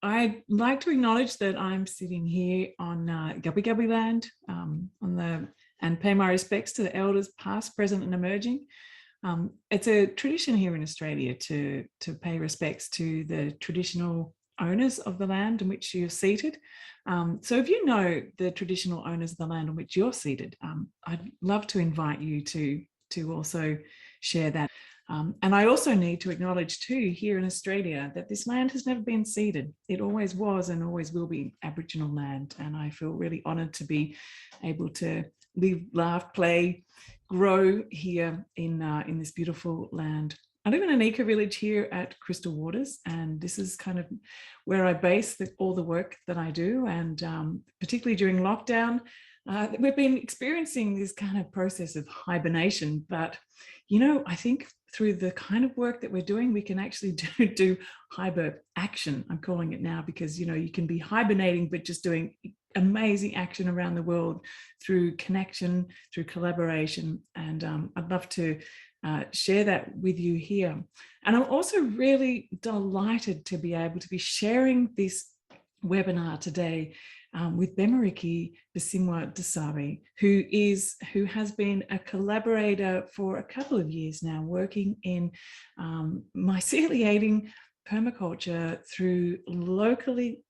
I'd like to acknowledge that I'm sitting here on Gubbi Gubbi land, and pay my respects to the elders past, present and emerging. It's a tradition here in Australia to pay respects to the traditional owners of the land on which you're seated. So if you know the traditional owners of the land on which you're seated, I'd love to invite you to also share that. And I also need to acknowledge too here in Australia that this land has never been ceded. It always was and always will be Aboriginal land. And I feel really honoured to be able to live, laugh, play, grow here in this beautiful land. I live in an eco-village here at Crystal Waters, and this is kind of where I base all the work that I do. And particularly during lockdown, we've been experiencing this kind of process of hibernation. But, you know, I think through the kind of work that we're doing, we can actually do hyber action, I'm calling it now, because, you know, you can be hibernating, but just doing amazing action around the world through connection, through collaboration. And I'd love to share that with you here. And I'm also really delighted to be able to be sharing this webinar today with Bemeriki Bisimwa Dusabe, who has been a collaborator for a couple of years now, working in myceliating permaculture through locally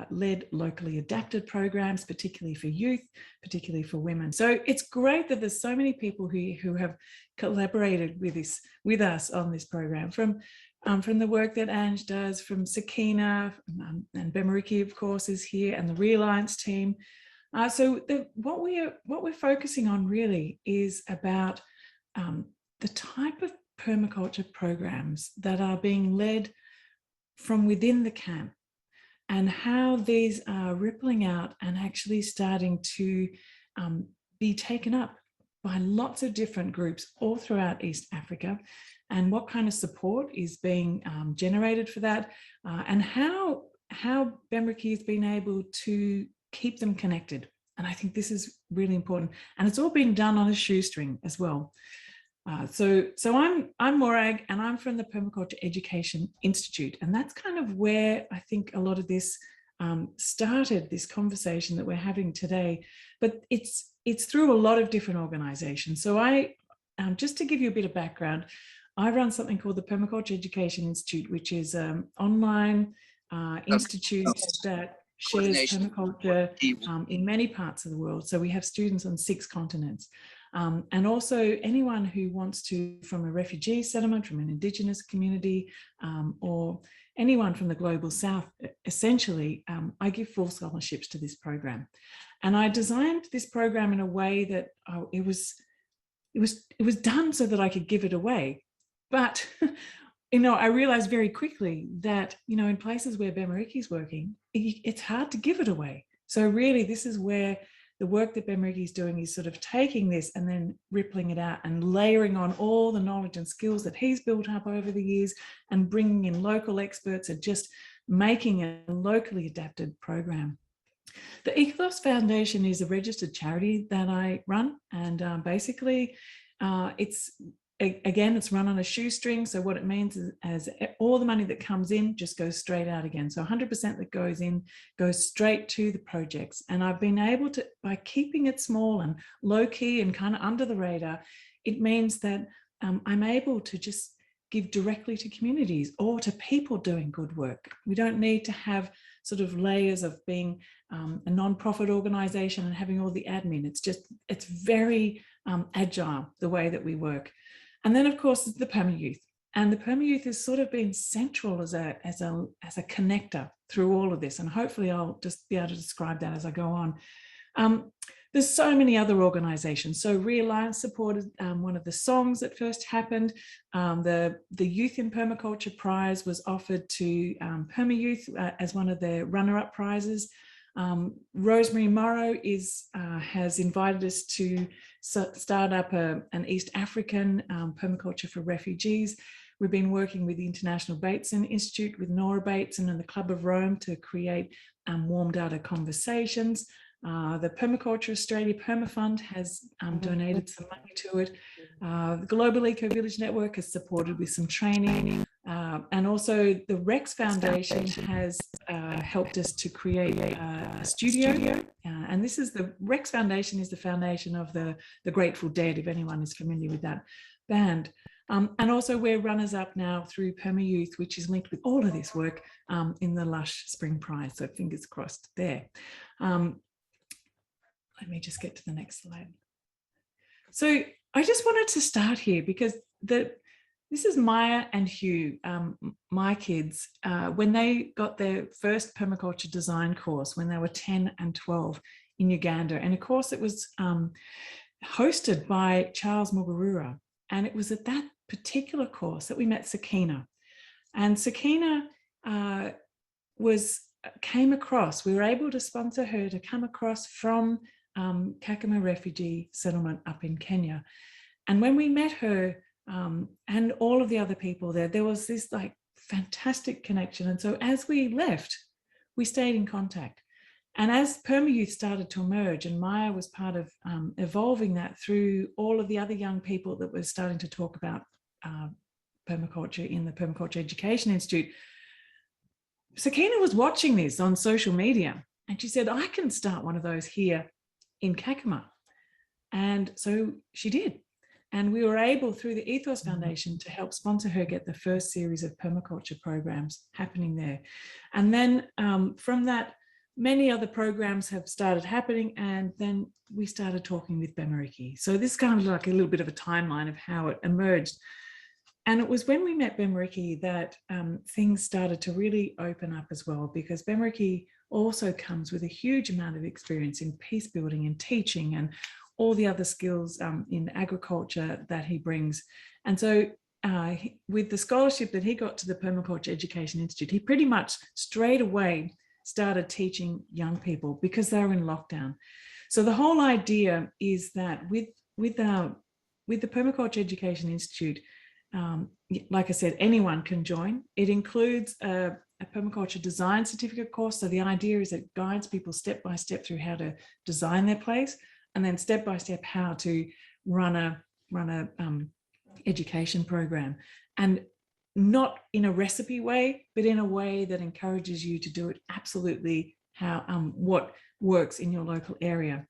led, locally adapted programs, particularly for youth, particularly for women. So it's great that there's so many people who have collaborated with us on this program, from the work that Ange does, from Sakina, and Bemeriki, of course, is here, and the Realliance team. So what we're focusing on really is about the type of permaculture programs that are being led from within the camp, and how these are rippling out and actually starting to be taken up by lots of different groups all throughout East Africa, and what kind of support is being generated for that, and how Bemeriki has been able to keep them connected. And I think this is really important, and it's all being done on a shoestring as well. So I'm Morag, and I'm from the Permaculture Education Institute, and that's kind of where I think a lot of this started, this conversation that we're having today. But it's through a lot of different organisations. So I just to give you a bit of background, I run something called the Permaculture Education Institute, which is an online institute that shares permaculture in many parts of the world. So we have students on 6 continents. And also anyone who wants to, from a refugee settlement, from an Indigenous community, or anyone from the Global South, essentially, I give full scholarships to this program. And I designed this program in a way that it was done so that I could give it away. But, you know, I realized very quickly that, you know, in places where Bemeriki is working, it's hard to give it away. So really, this is where the work that Bemeriki is doing is sort of taking this and then rippling it out and layering on all the knowledge and skills that he's built up over the years, and bringing in local experts and just making a locally adapted program. The Ethos Foundation is a registered charity that I run, and basically it's run on a shoestring. So what it means is, as all the money that comes in just goes straight out again. So 100% that goes in goes straight to the projects. And I've been able to, by keeping it small and low key and kind of under the radar, it means that I'm able to just give directly to communities or to people doing good work. We don't need to have sort of layers of being a non-profit organization and having all the admin. It's very agile, the way that we work. And then, of course, the Permayouth. And the Permayouth has sort of been central as a connector through all of this. And hopefully I'll just be able to describe that as I go on. There's so many other organisations. So Realliance supported one of the songs that first happened. The Youth in Permaculture Prize was offered to Permayouth as one of their runner-up prizes. Rosemary Morrow has invited us to start up an East African permaculture for refugees. We've been working with the International Bateson Institute, with Nora Bateson and the Club of Rome, to create warm data conversations. The Permaculture Australia Permafund has donated some money to it. The Global Eco Village Network has supported with some training. And also the Rex Foundation has helped us to create a studio. And this is the Rex Foundation is the foundation of the Grateful Dead, if anyone is familiar with that band. And also we're runners-up now through Permayouth, which is linked with all of this work in the Lush Spring Prize. So fingers crossed there. Let me just get to the next slide. So I just wanted to start here because this is Maya and Hugh, my kids, when they got their first permaculture design course when they were 10 and 12 in Uganda. And of course it was hosted by Charles Mugarura. And it was at that particular course that we met Sakina. And Sakina came across, we were able to sponsor her to come across from Kakuma refugee settlement up in Kenya. And when we met her and all of the other people there was this like fantastic connection. And so as we left, we stayed in contact. And as Permayouth started to emerge, and Maya was part of evolving that through all of the other young people that were starting to talk about permaculture in the Permaculture Education Institute, Sakina was watching this on social media and she said, I can start one of those here in Kakuma. And so she did. And we were able, through the Ethos Foundation, to help sponsor her get the first series of permaculture programs happening there. And then from that, many other programs have started happening, and then we started talking with Bemeriki. So this is kind of like a little bit of a timeline of how it emerged. And it was when we met Bemeriki that things started to really open up as well, because Bemeriki also comes with a huge amount of experience in peace building and teaching and all the other skills in agriculture that he brings. And so with the scholarship that he got to the Permaculture Education Institute, he pretty much straight away started teaching young people because they were in lockdown. So the whole idea is that with the Permaculture Education Institute, like I said, anyone can join. It includes a permaculture design certificate course. So the idea is it guides people step by step through how to design their place, and then step by step how to run a education program, and not in a recipe way, but in a way that encourages you to do it absolutely how what works in your local area.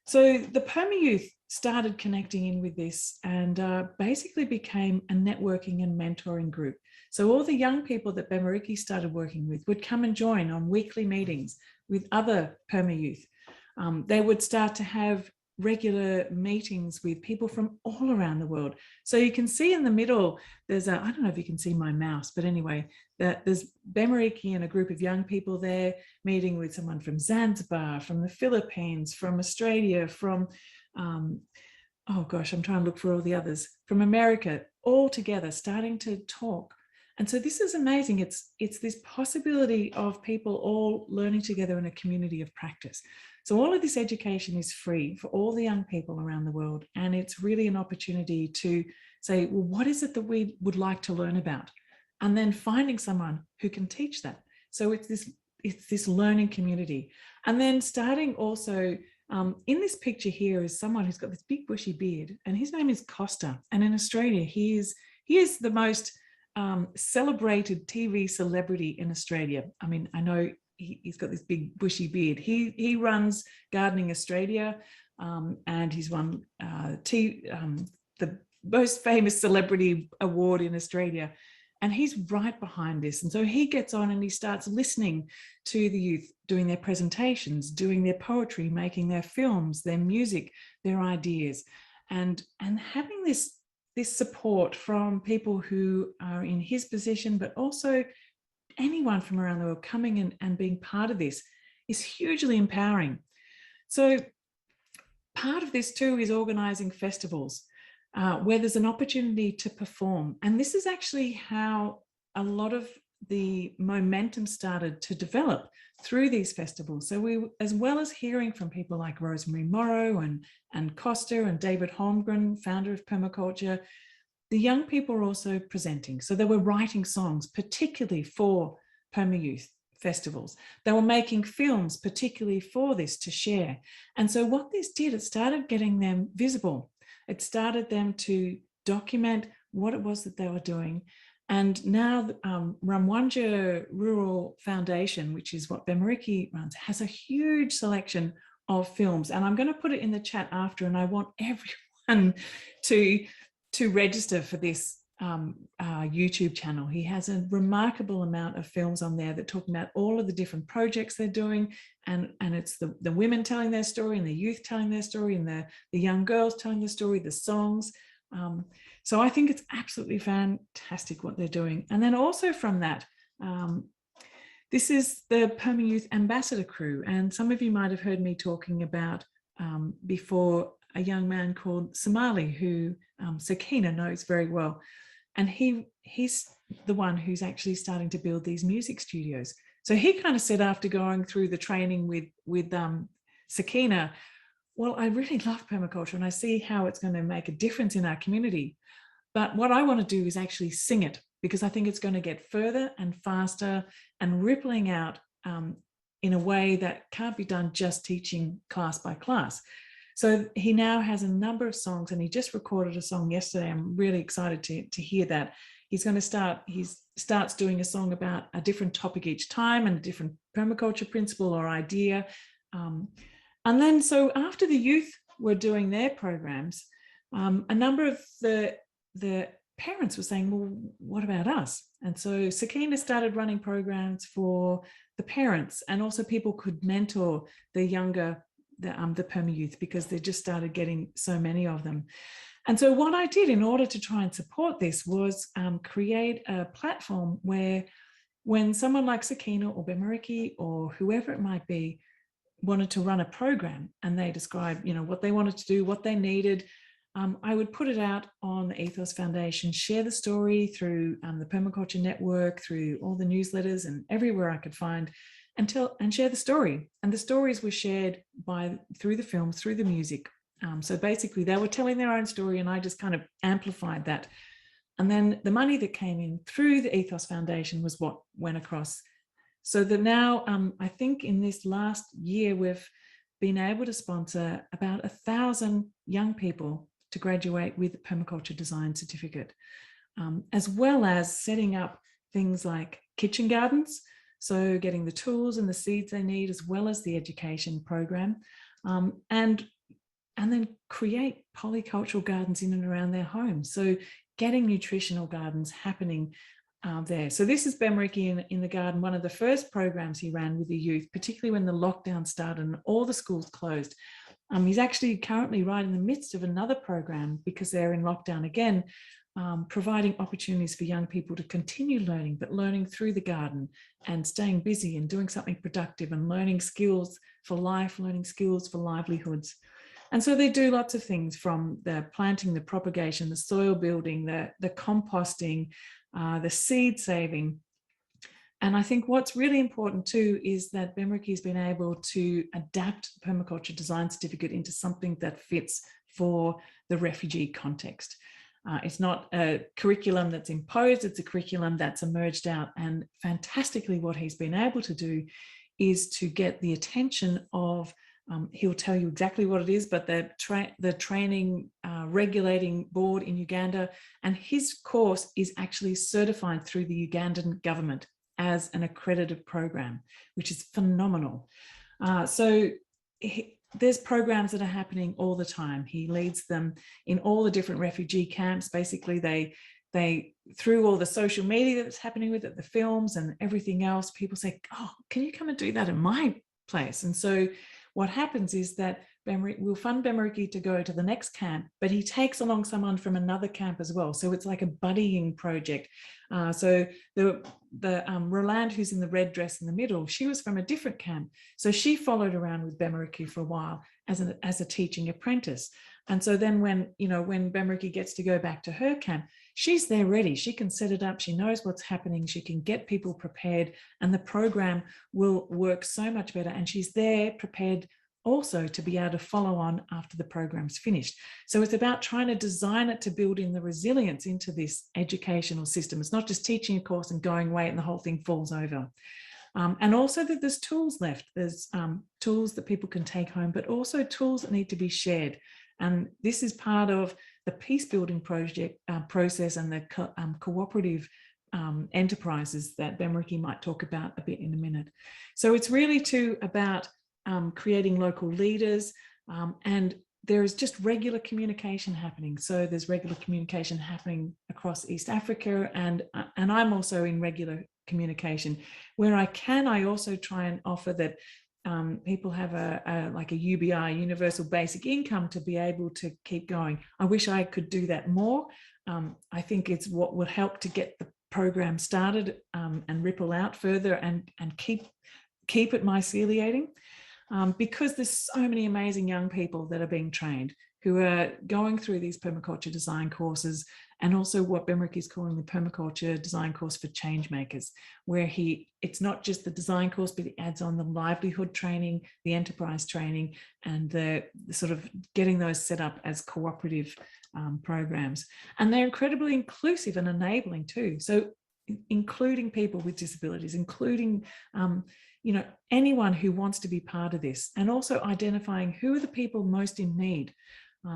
So the Permayouth started connecting in with this and basically became a networking and mentoring group. So all the young people that Bemeriki started working with would come and join on weekly meetings with other Permayouth. They would start to have regular meetings with people from all around the world. So you can see in the middle, there's I don't know if you can see my mouse, but anyway, there's Bemeriki and a group of young people there meeting with someone from Zanzibar, from the Philippines, from Australia, from, oh gosh, I'm trying to look for all the others, from America, all together starting to talk. And so this is amazing. It's this possibility of people all learning together in a community of practice. So all of this education is free for all the young people around the world. And it's really an opportunity to say, well, what is it that we would like to learn about? And then finding someone who can teach that. So it's this learning community. And then starting also, in this picture here is someone who's got this big bushy beard, and his name is Costa. And in Australia, he is the most celebrated TV celebrity in Australia. I mean, I know he's got this big bushy beard. He runs Gardening Australia, and he's won the most famous celebrity award in Australia. And he's right behind this. And so he gets on and he starts listening to the youth doing their presentations, doing their poetry, making their films, their music, their ideas, and having this support from people who are in his position, but also anyone from around the world coming in and being part of this is hugely empowering. So part of this too is organizing festivals where there's an opportunity to perform. And this is actually how a lot of the momentum started to develop through these festivals. So we, as well as hearing from people like Rosemary Morrow and Costa and David Holmgren, founder of Permaculture, the young people were also presenting. So they were writing songs, particularly for Permayouth festivals. They were making films, particularly for this to share. And so what this did, it started getting them visible. It started them to document what it was that they were doing. And now Rwamwanja Rural Foundation, which is what Bemeriki runs, has a huge selection of films. And I'm going to put it in the chat after, and I want everyone to register for this YouTube channel. He has a remarkable amount of films on there that talk about all of the different projects they're doing, and it's the women telling their story, and the youth telling their story, and the young girls telling their story, the songs. So I think it's absolutely fantastic what they're doing. And then also from that, this is the Permayouth Ambassador Crew, and some of you might have heard me talking about before a young man called Somali, who Sakina knows very well. And he's the one who's actually starting to build these music studios. So he kind of said, after going through the training with Sakina, well, I really love permaculture and I see how it's going to make a difference in our community. But what I want to do is actually sing it, because I think it's going to get further and faster and rippling out in a way that can't be done just teaching class by class. So he now has a number of songs, and he just recorded a song yesterday. I'm really excited to hear that. He's going to starts doing a song about a different topic each time and a different permaculture principle or idea. And then, so after the youth were doing their programs, a number of the parents were saying, well, what about us? And so Sakina started running programs for the parents, and also people could mentor the younger, the Permayouth, because they just started getting so many of them. And so what I did in order to try and support this was create a platform where, when someone like Sakina or Bemeriki or whoever it might be wanted to run a program and they described, you know, what they wanted to do, what they needed, I would put it out on the Ethos Foundation, share the story through the Permaculture Network, through all the newsletters and everywhere I could find, and share the story. And the stories were shared through the films, through the music. So basically they were telling their own story, and I just kind of amplified that. And then the money that came in through the Ethos Foundation was what went across. So that now I think in this last year, we've been able to sponsor about 1,000 young people to graduate with a permaculture design certificate, as well as setting up things like kitchen gardens. So getting the tools and the seeds they need, as well as the education program, and then create polycultural gardens in and around their homes. So getting nutritional gardens happening there. So this is Bemeriki in the garden, one of the first programs he ran with the youth, particularly when the lockdown started and all the schools closed. He's actually currently right in the midst of another program, because they're in lockdown again, providing opportunities for young people to continue learning, but learning through the garden and staying busy and doing something productive and learning skills for life, learning skills for livelihoods. And so they do lots of things, from the planting, the propagation, the soil building, the composting, the seed saving. And I think what's really important too is that Bemeriki has been able to adapt the Permaculture Design Certificate into something that fits for the refugee context. It's not a curriculum that's imposed, it's a curriculum that's emerged out. And fantastically, what he's been able to do is to get the attention of, he'll tell you exactly what it is, but the training regulating board in Uganda, and his course is actually certified through the Ugandan government as an accredited program, which is phenomenal. There's programs that are happening all the time. He leads them in all the different refugee camps. Basically, they through all the social media that's happening with it, the films and everything else, people say, oh, can you come and do that in my place? And so what happens is that we'll fund Bemeriki to go to the next camp, but he takes along someone from another camp as well. So it's like a buddying project. So the Roland, who's in the red dress in the middle, she was from a different camp. So she followed around with Bemeriki for a while as a teaching apprentice. And so then when Bemeriki gets to go back to her camp, she's there ready. She can set it up. She knows what's happening. She can get people prepared, and the program will work so much better. And she's there prepared also to be able to follow on after the program's finished. So it's about trying to design it to build in the resilience into this educational system. It's not just teaching a course and going away and the whole thing falls over. And also that there's tools left. There's tools that people can take home, but also tools that need to be shared. And this is part of the peace building project process and the cooperative enterprises that Bemeriki might talk about a bit in a minute. So it's really about creating local leaders, and there is just regular communication happening. So there's regular communication happening across East Africa, and I'm also in regular communication. Where I can, I also try and offer that people have like a UBI, universal basic income, to be able to keep going. I wish I could do that more. I think it's what will help to get the program started and ripple out further and keep it myceliating, because there's so many amazing young people that are being trained who are going through these permaculture design courses, and also what Bemeriki is calling the permaculture design course for change makers, where it's not just the design course, but it adds on the livelihood training, the enterprise training, and the sort of getting those set up as cooperative programs. And they're incredibly inclusive and enabling too. So including people with disabilities, including anyone who wants to be part of this, and also identifying who are the people most in need.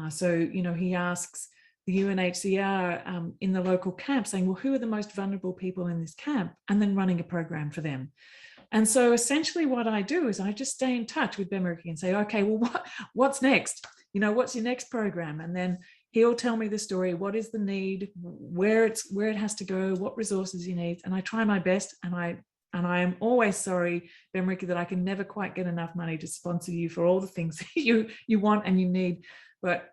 So he asks the UNHCR in the local camp, saying, well, who are the most vulnerable people in this camp, and then running a program for them. And so essentially what I do is I just stay in touch with Bemeriki and say, okay, well, what's next? What's your next program? And then he'll tell me the story. What is the need? Where it has to go? What resources he needs? And I try my best. And I am always sorry, Bemeriki, that I can never quite get enough money to sponsor you for all the things you want and you need. But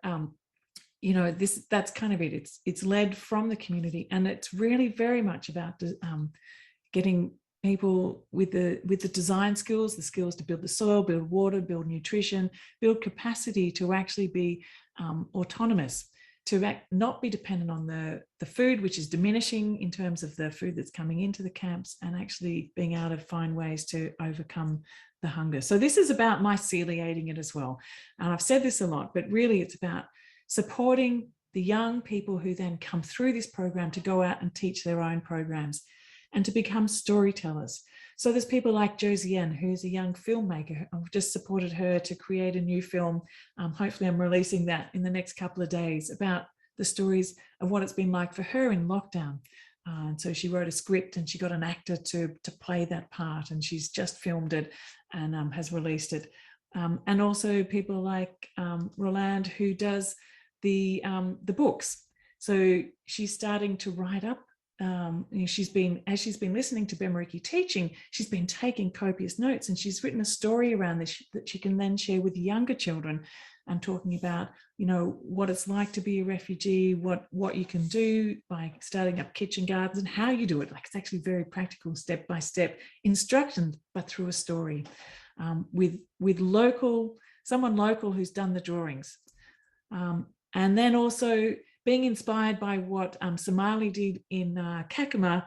that's kind of it. It's led from the community, and it's really very much about getting people with the design skills, the skills to build the soil, build water, build nutrition, build capacity to actually be autonomous, to not be dependent on the food, which is diminishing in terms of the food that's coming into the camps, and actually being able to find ways to overcome the hunger. So this is about myceliating it as well. And I've said this a lot, but really it's about supporting the young people who then come through this program to go out and teach their own programs and to become storytellers. So there's people like Josiane, who's a young filmmaker. I've just supported her to create a new film. Hopefully I'm releasing that in the next couple of days, about the stories of what it's been like for her in lockdown. And so she wrote a script and she got an actor to play that part, and she's just filmed it and has released it. And also people like Roland, who does the books. So she's starting to write up. As she's been listening to Bemeriki teaching, she's been taking copious notes, and she's written a story around this that she can then share with younger children, and talking about what it's like to be a refugee, what you can do by starting up kitchen gardens, and how you do it. Like, it's actually very practical, step-by-step instructions, but through a story, with someone local who's done the drawings. And then also being inspired by what Somali did in Kakuma.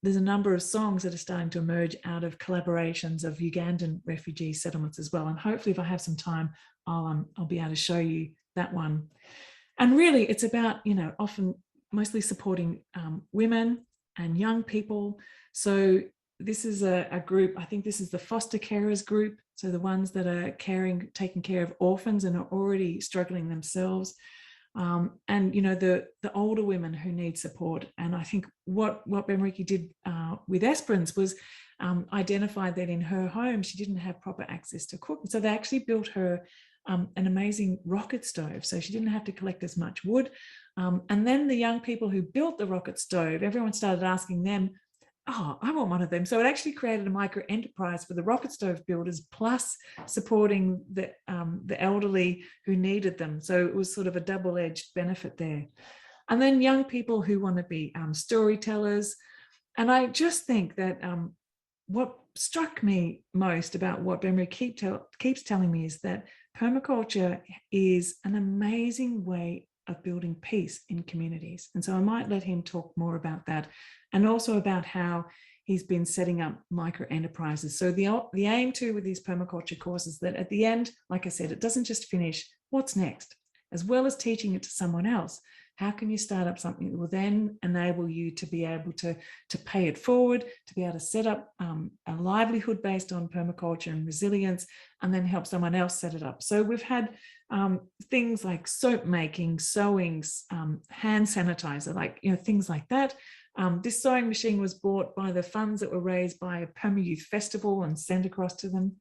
There's a number of songs that are starting to emerge out of collaborations of Ugandan refugee settlements as well. And hopefully, if I have some time, I'll be able to show you that one. And really, it's about, often mostly supporting women and young people. So this is a group, I think this is the foster carers group. So the ones that are taking care of orphans and are already struggling themselves. And the older women who need support. And I think what Bemeriki did with Esperance was identify that in her home she didn't have proper access to cooking. So they actually built her an amazing rocket stove, so she didn't have to collect as much wood. And then the young people who built the rocket stove, everyone started asking them, oh, I want one of them. So it actually created a micro enterprise for the rocket stove builders, plus supporting the elderly who needed them. So it was sort of a double-edged benefit there. And then young people who want to be storytellers. And I just think that what struck me most about what Bemeriki keeps telling me is that permaculture is an amazing way of building peace in communities. And so I might let him talk more about that, and also about how he's been setting up micro enterprises. So the aim too with these permaculture courses, that at the end, like I said, it doesn't just finish. What's next? As well as teaching it to someone else, how can you start up something that will then enable you to be able to pay it forward, to be able to set up a livelihood based on permaculture and resilience, and then help someone else set it up. So we've had things like soap making, sewing, hand sanitizer, like things like that. This sewing machine was bought by the funds that were raised by a Permayouth festival and sent across to them.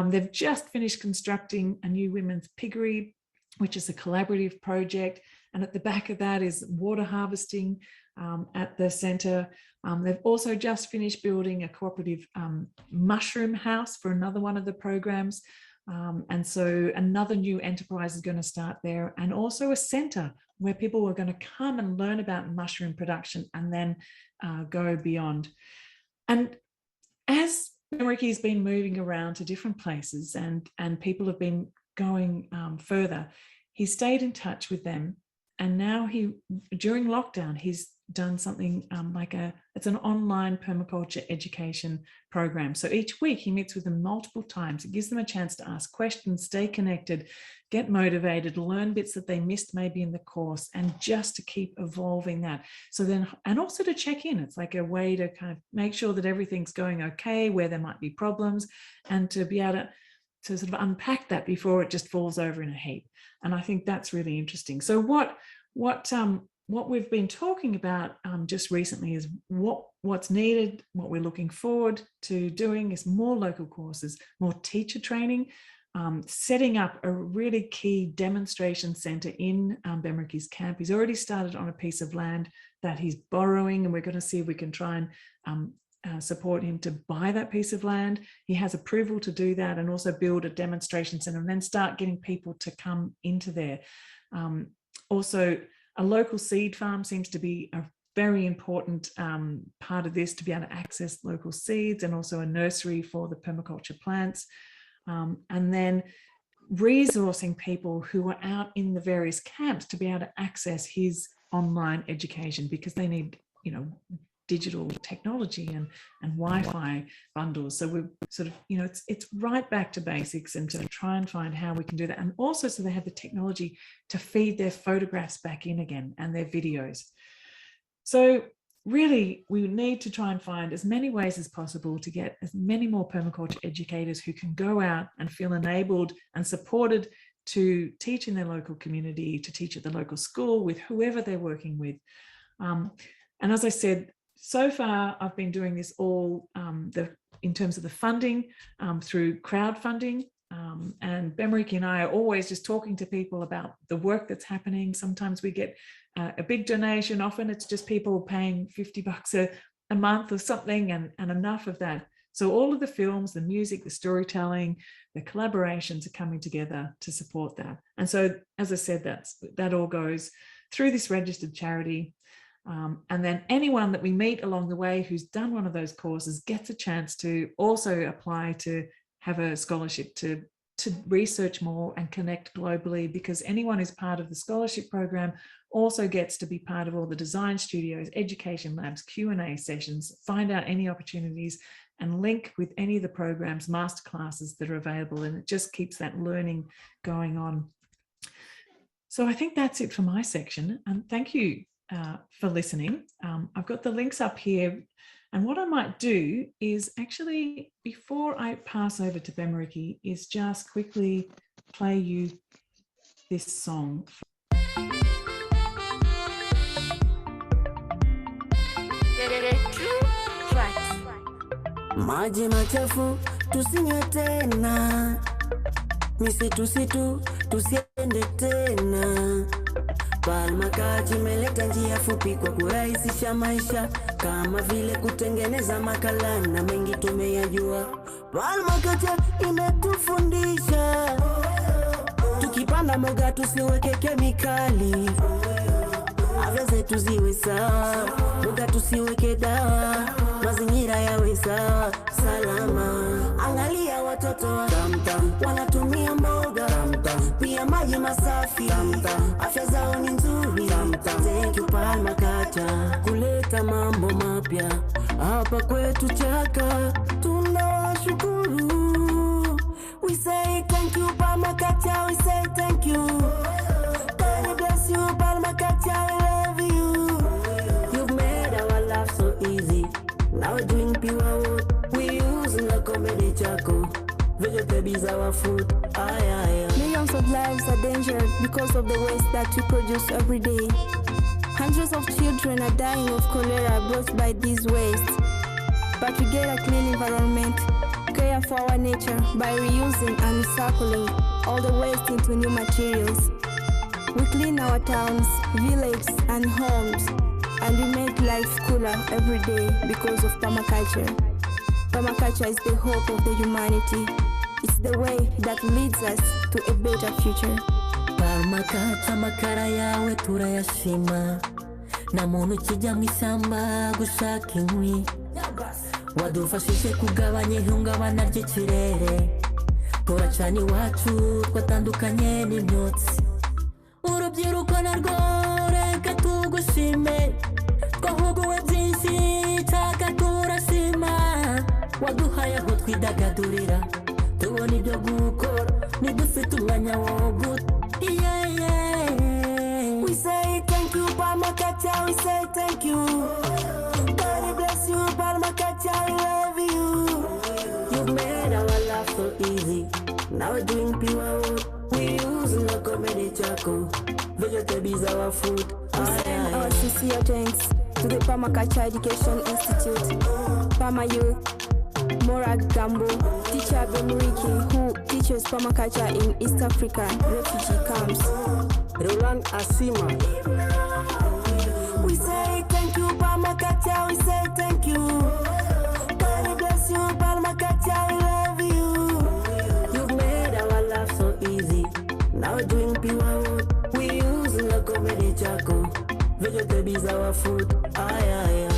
They've just finished constructing a new women's piggery, which is a collaborative project. And at the back of that is water harvesting at the centre. They've also just finished building a cooperative mushroom house for another one of the programs. And so another new enterprise is going to start there, and also a centre where people are going to come and learn about mushroom production and then go beyond. And as Bemeriki has been moving around to different places and people have been going further, he stayed in touch with them. And now during lockdown, he's done something it's an online permaculture education program. So each week he meets with them multiple times. It gives them a chance to ask questions, stay connected, get motivated, learn bits that they missed maybe in the course, and just to keep evolving that. So then, and also to check in. It's like a way to kind of make sure that everything's going okay, where there might be problems, and to be able to sort of unpack that before it just falls over in a heap. And I think that's really interesting. So what we've been talking about just recently is what's needed, what we're looking forward to doing is more local courses, more teacher training, setting up a really key demonstration centre in Bemeriki's camp. He's already started on a piece of land that he's borrowing, and we're going to see if we can try and support him to buy that piece of land. He has approval to do that, and also build a demonstration centre and then start getting people to come into there. Also, a local seed farm seems to be a very important part of this, to be able to access local seeds, and also a nursery for the permaculture plants. And then resourcing people who are out in the various camps to be able to access his online education, because they need, digital technology and Wi-Fi bundles. So we're sort of, it's right back to basics, and to try and find how we can do that. And also so they have the technology to feed their photographs back in again, and their videos. So really, we need to try and find as many ways as possible to get as many more permaculture educators who can go out and feel enabled and supported to teach in their local community, to teach at the local school with whoever they're working with. And as I said, so far, I've been doing this all in terms of the funding through crowdfunding. And Bemeriki and I are always just talking to people about the work that's happening. Sometimes we get a big donation. Often it's just people paying $50 a month or something, and enough of that. So all of the films, the music, the storytelling, the collaborations are coming together to support that. And so, as I said, that all goes through this registered charity. And then anyone that we meet along the way who's done one of those courses gets a chance to also apply to have a scholarship to research more and connect globally, because anyone who's part of the scholarship program also gets to be part of all the design studios, education labs, Q&A sessions, find out any opportunities, and link with any of the programs, masterclasses that are available. And it just keeps that learning going on. So I think that's it for my section. And thank you for listening. I've got the links up here, and what I might do is actually, before I pass over to Bemeriki, is just quickly play you this song. Maji machafu tusinywe tena, misitu tusiende tena. Permaculture imeleta njia fupi kwa kurahisisha maisha, kama vile kutengeneza makala na mengi tumeyajua. Permaculture imetufundisha tukipanda mboga tusiweke kemikali, afya zetu ziwe sawa, mboga tusiweke dawa, mazingira yawe sawa, salama. Angalia watoto wanatumia mboga, pia maji masafi, afya zao ni nzuri. Thank you Permaculture kuleta mambo mapya hapa kwetu Chaka, tunawashukuru. We say thank you Permaculture, we say thank you. God bless you Permaculture, we love you. You've made our life so easy. Now we're doing pure wood. We use in the comedy Chako. Vegetables our food. Millions of lives are endangered because of the waste that we produce every day. Hundreds of children are dying of cholera brought by these wastes. But we get a clean environment, care for our nature by reusing and recycling all the waste into new materials. We clean our towns, villages, and homes, and we make life cooler every day because of permaculture. Permaculture is the hope of the humanity. It's the way that leads us to a better future. Permaculture makara yawe turayashima. Na muntu kijya mu ishyamba gushaka inkwi. Wadufashije kugabanya ihungabana ry'ikirere. Turacana iwacu twatandukanye n'imyotsi. Urubyiruko narwo reka tugushime. Twahuguwe byinshi cyaka turashima. Waduhaye aho twidagadurira. Tubona ibyo gukora nidufite umwanya wo guta. We say thank you, Permaculture, we say thank you. God bless you, Permaculture, we love you. You've made our life so easy. Now we're doing pure wood. We use local medical. Vegetables our food. We send our sincere thanks to the Permaculture Education Institute, Permayouth, Morag Teacher Bemeriki, who teaches permaculture in East Africa refugee camps. Roland Asima. We say thank you, Permaculture, we say thank you. God bless you, Permaculture, we love you. You've made our life so easy. Now we're doing pure wood. We use local medical. Vegetables our food. Aye.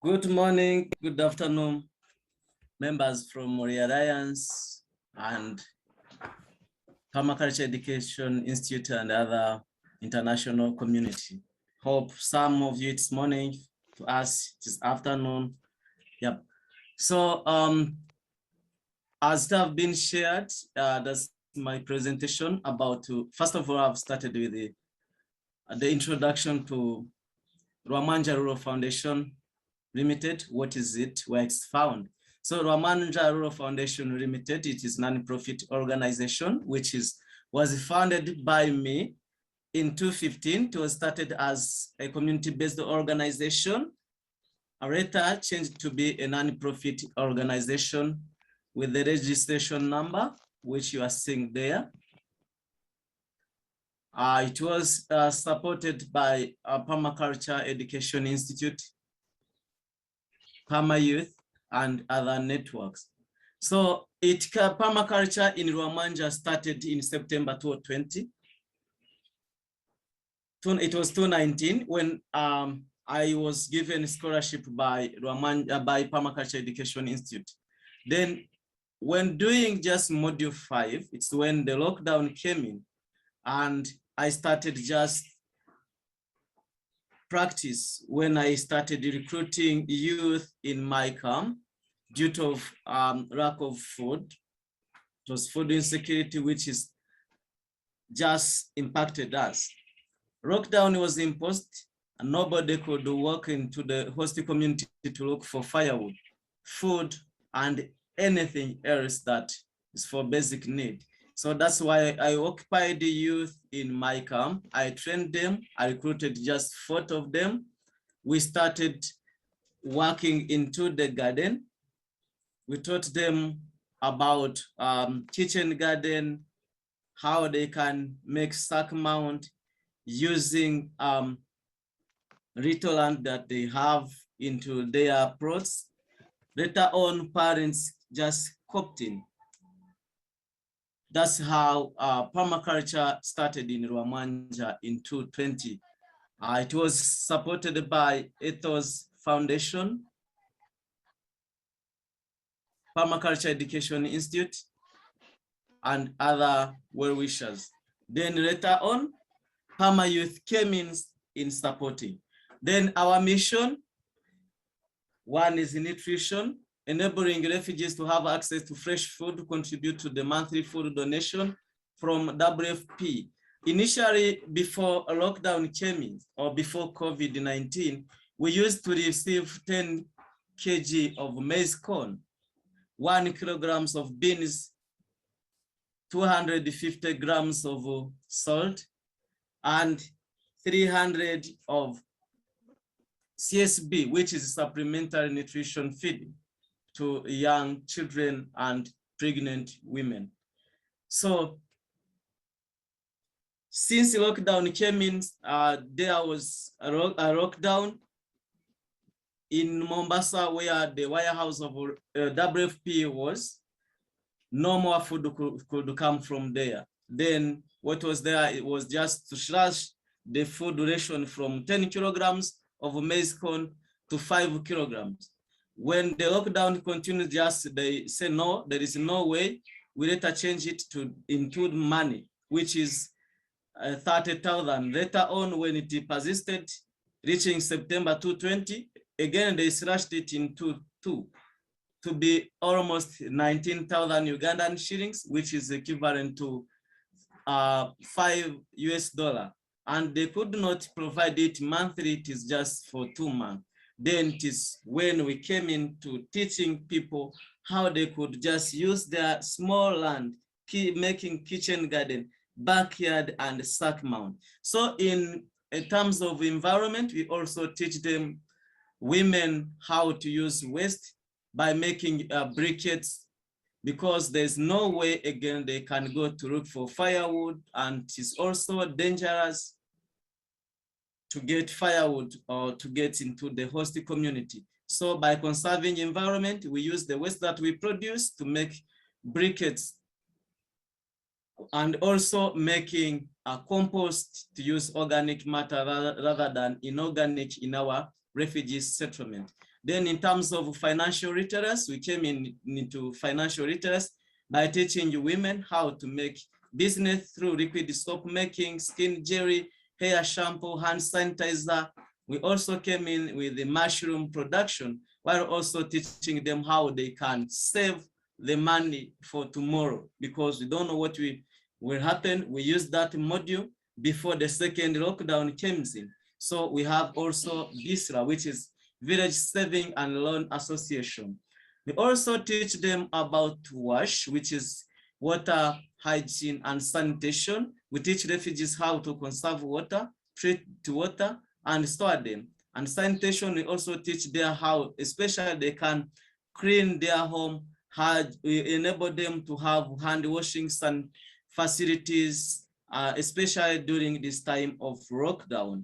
Good morning, good afternoon, members from Mori Alliance and Permaculture Education Institute and other international community. Hope some of you it's morning, to us it is afternoon. Yep. So as it have been shared, that's my presentation about first of all, I've started with the introduction to Rwamwanja Rural Foundation Limited. What is it, where it's found? So Rwamwanja Rural Foundation Limited, it is a non-profit organization which was founded by me in 2015. It was started as a community-based organization. Later changed to be a non-profit organization with the registration number, which you are seeing there. It was supported by Permaculture Education Institute, Permayouth, and other networks. So permaculture in Rwamwanja started in September 2020. It was 2019 when I was given scholarship by Permaculture Education Institute. Then when doing just module 5, it's when the lockdown came in and I started just practice when I started recruiting youth in my camp due to lack of food. It was food insecurity, which is just impacted us. Lockdown was imposed and nobody could walk into the host community to look for firewood, food, and anything else that is for basic need. So that's why I occupied the youth in my camp. I trained them, I recruited just 40 of them. We started working into the garden. We taught them about kitchen garden, how they can make sack mount using little land that they have into their plots. Later on, parents just copped in. That's how permaculture started in Rwamwanja in 2020. It was supported by Ethos Foundation, Permaculture Education Institute, and other well-wishers. Then later on, Permayouth came in supporting. Then our mission, one is nutrition, enabling refugees to have access to fresh food to contribute to the monthly food donation from WFP. initially, before a lockdown came in, or before COVID-19, we used to receive 10 kg of maize corn, 1 kilograms of beans, 250 grams of salt, and 300 of CSB, which is supplementary nutrition feed to young children and pregnant women. So since the lockdown came in, there was a lockdown in Mombasa where the warehouse of WFP was. No more food could come from there. Then what was there, it was just to slash the food ration from 10 kilograms of maize corn to 5 kilograms. When the lockdown continued, they say, no, there is no way. We later change it to include money, which is 30,000. Later on, when it persisted, reaching September 2020, again, they slashed it into two to be almost 19,000 Ugandan shillings, which is equivalent to $5 US. And they could not provide it monthly, it is just for 2 months. Then it is when we came into teaching people how they could just use their small land, making kitchen garden, backyard, and sack mount. So in terms of environment, we also teach them, women, how to use waste by making briquettes, because there's no way, again, they can go to look for firewood, and it's also dangerous to get firewood or to get into the host community. So by conserving environment, we use the waste that we produce to make briquettes, and also making a compost to use organic matter rather than inorganic in our refugee settlement. Then in terms of financial literacy, we came into financial literacy by teaching women how to make business through liquid soap making, skin jelly, hair shampoo, hand sanitizer. We also came in with the mushroom production, while also teaching them how they can save the money for tomorrow, because we don't know what will happen. We used that module before the second lockdown came in. So we have also VISRA, which is Village Saving and Loan Association. We also teach them about WASH, which is water, hygiene, and sanitation. We teach refugees how to conserve water, treat water, and store them. And sanitation, we also teach them how, especially they can clean their home, we enable them to have hand washing and facilities, especially during this time of lockdown.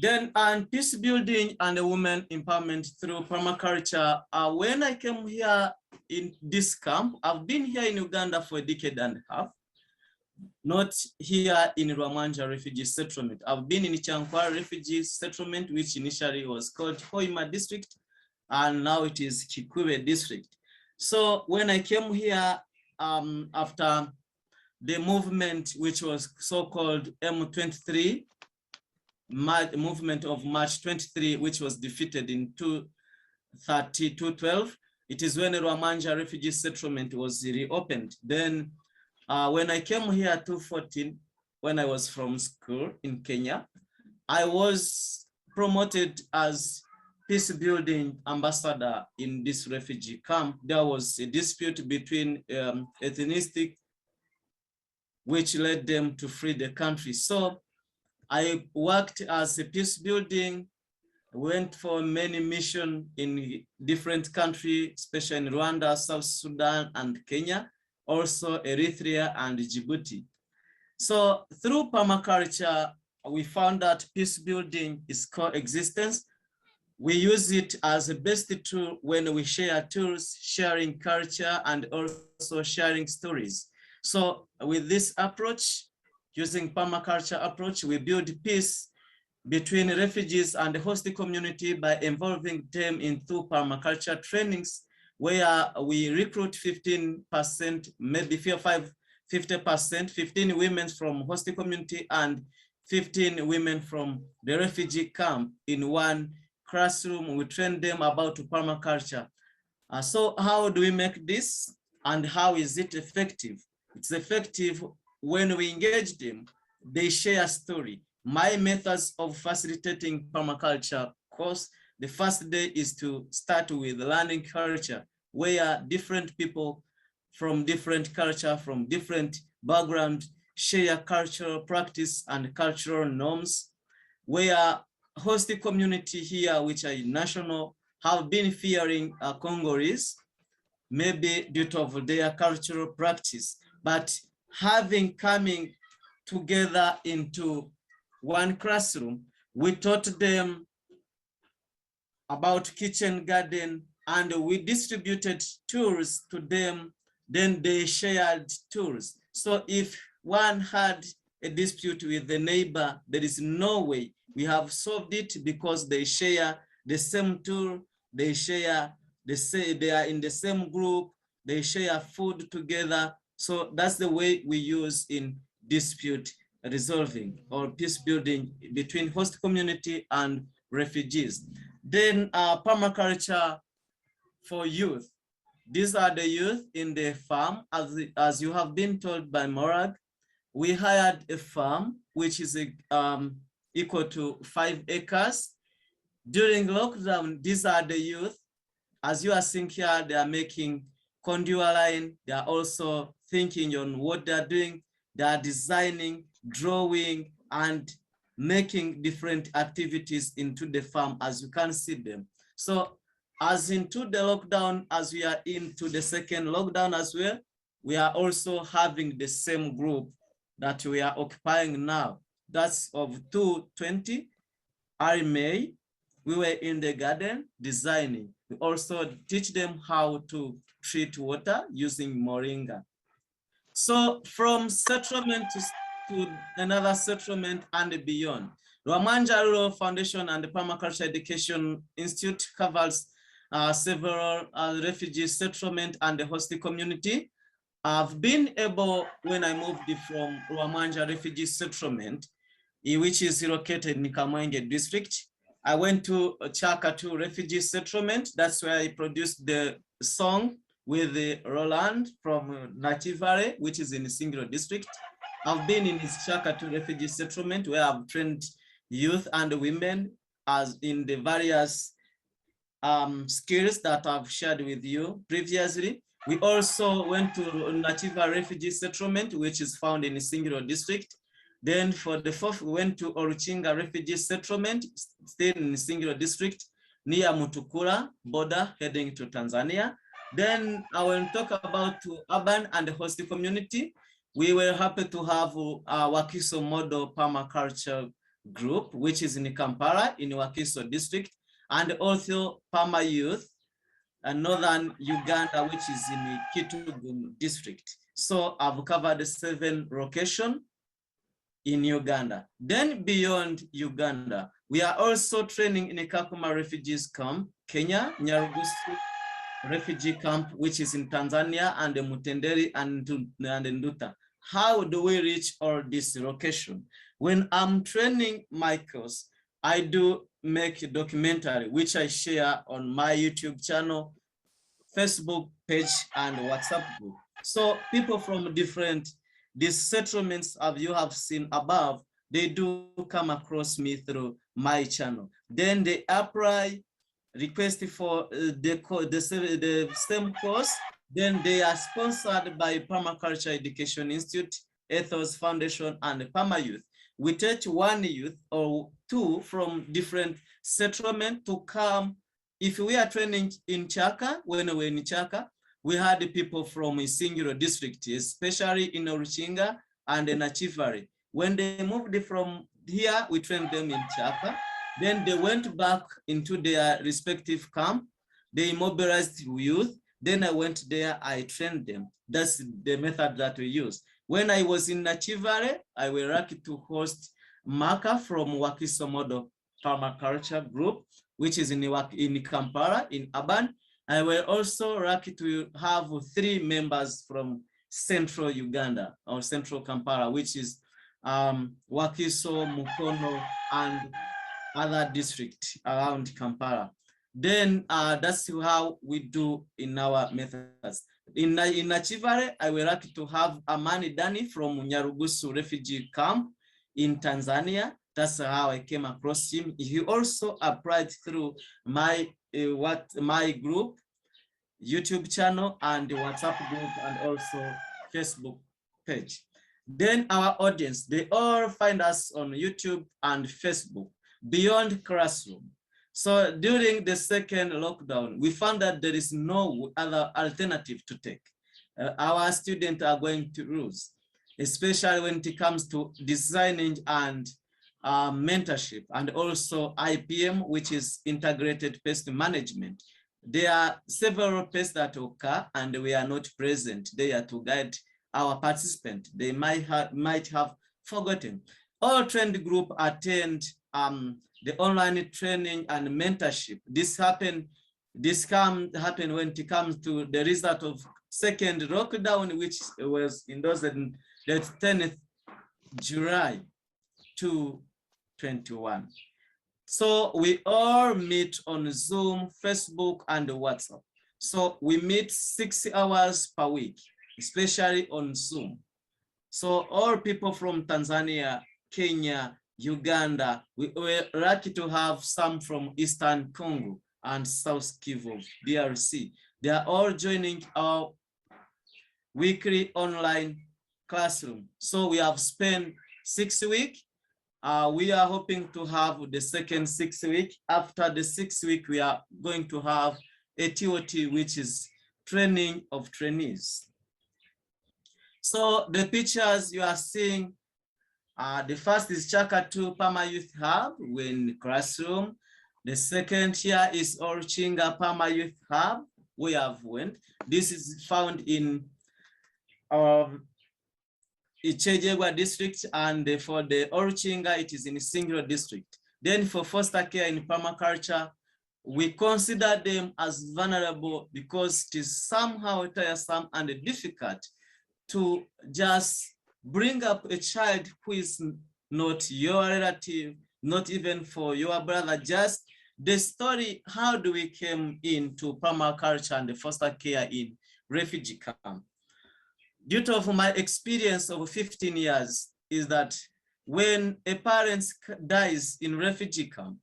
Then, and peace building and women empowerment through permaculture. When I came here in this camp, I've been here in Uganda for a decade and a half, not here in Rwamwanja refugee settlement. I've been in Chankwa refugee settlement, which initially was called Hoima district, and now it is Kikube district. So when I came here after the movement, which was so-called M23, movement of March 23, which was defeated in 212, it is when Rwamwanja refugee settlement was reopened. Then when I came here 2014, when I was from school in Kenya, I was promoted as peace-building ambassador in this refugee camp. There was a dispute between ethnicity, which led them to flee the country. So I worked as a peace building, went for many missions in different countries, especially in Rwanda, South Sudan, and Kenya, also Eritrea and Djibouti. So through permaculture, we found that peace building is coexistence. We use it as a best tool when we share tools, sharing culture, and also sharing stories. So with this approach, using permaculture approach, we build peace between refugees and the host community by involving them into permaculture trainings, where we recruit 15%, maybe 50%, 15 women from host community and 15 women from the refugee camp in one classroom. We train them about permaculture. So how do we make this, and how is it effective? It's effective when we engage them, they share a story. My methods of facilitating permaculture course, the first day is to start with learning culture, where different people from different culture, from different background, share cultural practice and cultural norms, where host community here, which are national, have been fearing Congolese, maybe due to their cultural practice, but coming together into one classroom, we taught them about kitchen garden, and we distributed tools to them. Then they shared tools. So if one had a dispute with the neighbor, there is no way we have solved it, because they share the same tool, they share, they are in the same group, they share food together. So that's the way we use in dispute resolving or peace building between host community and refugees. Then permaculture for youth. These are the youth in the farm. As you have been told by Morag, we hired a farm which is equal to 5 acres. During lockdown, these are the youth. As you are seeing here, they are making contour line. They are also thinking on what they are doing. They are designing, drawing, and making different activities into the farm, as you can see them. So as into the lockdown, as we are into the second lockdown as well, we are also having the same group that we are occupying now. That's of 220. Early May, we were in the garden designing. We also teach them how to treat water using moringa. So from settlement to another settlement and beyond, Rwamwanja Rural Foundation and the Permaculture Education Institute covers several refugee settlement and the host community. I've been able, when I moved from Rwamwanja Refugee Settlement, which is located in Kamwenge district, I went to Chaka 2 Refugee Settlement. That's where I produced the song with Roland from Nachivare, which is in Singiro district. I've been in his Chaka 2 Refugee Settlement, where I've trained youth and women as in the various skills that I've shared with you previously. We also went to Nachiva Refugee Settlement, which is found in Singiro district. Then for the fourth, we went to Oruchinga Refugee Settlement, stayed in Singiro district, near Mutukula border, heading to Tanzania. Then I will talk about to urban and the host community. We were happy to have Wakiso Model Permaculture Group, which is in Kampala, in Wakiso district, and also Permayouth, northern Uganda, which is in Kitugu district. So I've covered 7 locations in Uganda. Then beyond Uganda, we are also training in a Kakuma refugees camp, Kenya, Nyarugusu refugee camp, which is in Tanzania, and the Mutenderi and Nduta. How do we reach all this location? When I'm training my course, I do make a documentary, which I share on my YouTube channel, Facebook page, and WhatsApp group. So people from these settlements you have seen above, they do come across me through my channel. Then they apply, request for the same course. Then they are sponsored by Permaculture Education Institute, Ethos Foundation, and Permayouth. We teach 1 youth or 2 from different settlement to come. If we are training in Chaka, when we were in Chaka, we had people from Singiro district, especially in Oruchinga and Nachivari. When they moved from here, we trained them in Chaka. Then they went back into their respective camp. They mobilized youth. Then I went there, I trained them. That's the method that we use. When I was in Nachivare, I was lucky to host Maka from Wakiso Model Permaculture Group, which is in Kampala, in Aban. I was also lucky to have 3 members from Central Uganda or Central Kampala, which is Wakiso, Mukono, and other districts around Kampala. Then that's how we do in our methods. In Nachivare, I was lucky to have Amani Dani from Nyarugusu refugee camp in Tanzania. That's how I came across him. He also applied through my group, YouTube channel, and the WhatsApp group, and also Facebook page. Then our audience, they all find us on YouTube and Facebook, beyond classroom. So during the second lockdown, we found that there is no other alternative to take. Our students are going to lose, especially when it comes to designing and mentorship, and also IPM, which is integrated pest management. There are several pests that occur and we are not present there to guide our participants. They might have forgotten. All trained group attend the online training and mentorship. This can happen when it comes to the result of second lockdown, which was in the 10th July 2021. So we all meet on Zoom, Facebook, and WhatsApp. So we meet 6 hours per week, especially on Zoom. So all people from Tanzania, Kenya, Uganda, we were lucky to have some from Eastern Congo and South Kivu, DRC. They are all joining our weekly online classroom. So we have spent 6 weeks. We are hoping to have the second 6 week. After the 6 week, we are going to have a TOT, which is training of trainees. So the pictures you are seeing, the first is Chaka 2 Permayouth Hub in classroom. The second here is Orchinga Permayouth Hub. We have went. This is found in Ichejegwa district, and for the Orchinga, it is in Singiro district. Then for foster care in permaculture, we consider them as vulnerable because it is somehow tiresome and difficult to just bring up a child who is not your relative, not even for your brother. Just the story, how do we came into permaculture and the foster care in refugee camp? Due to my experience of 15 years is that when a parent dies in refugee camp,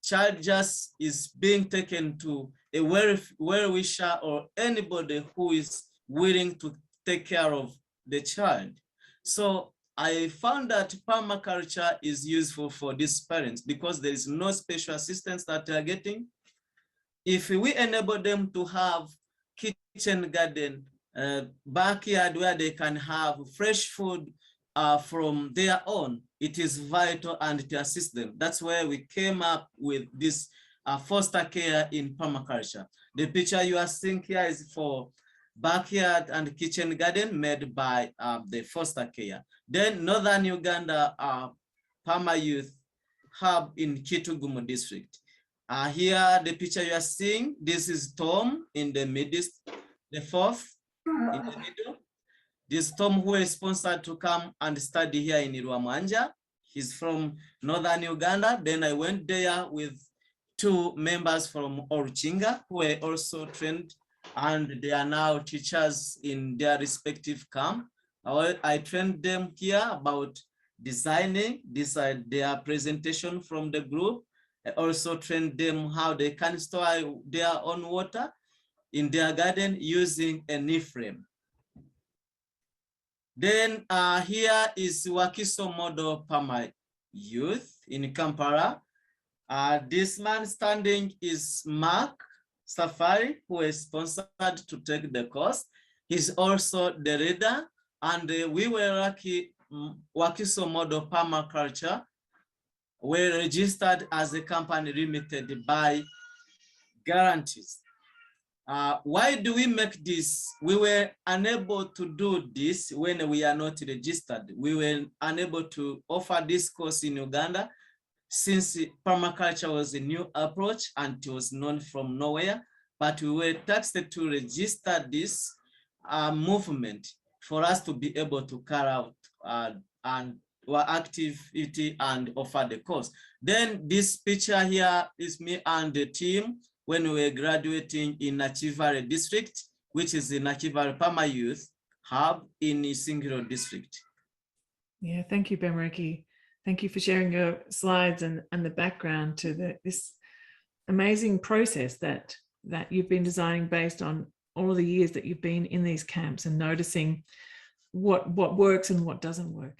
child just is being taken to a well-wisher or anybody who is willing to take care of the child. So I found that permaculture is useful for these parents because there is no special assistance that they are getting. If we enable them to have kitchen garden, backyard where they can have fresh food from their own, it is vital and to assist them. That's where we came up with this foster care in permaculture. The picture you are seeing here is for backyard and kitchen garden made by the foster care. Then Northern Uganda Permayouth Hub in Kitugumu district. Here the picture you are seeing, this is Tom in the middle, the fourth in the middle. This Tom who is sponsored to come and study here in Rwamwanja. He's from Northern Uganda. Then I went there with 2 members from Orchinga who were also trained, and they are now teachers in their respective camp. I trained them here about designing. These are their presentation from the group. I also trained them how they can store their own water in their garden using a knee frame. Then here is Wakiso Model Permayouth in Kampala. This man standing is Mark Safari, who is sponsored to take the course. He's also the leader, and we were lucky. Wakiso Model Permaculture were registered as a company limited by guarantees. Why do we make this? We were unable to do this when we are not registered. We were unable to offer this course in Uganda since permaculture was a new approach and it was known from nowhere, but we were tasked to register this movement for us to be able to carry out and our activity and offer the course. Then this picture here is me and the team when we were graduating in Nachivare district. which is the Nakival Permayouth hub in Isingiro district. Yeah, thank you, Bemeriki. Thank you for sharing your slides and the background to this amazing process that you've been designing based on all of the years that you've been in these camps and noticing what works and what doesn't work.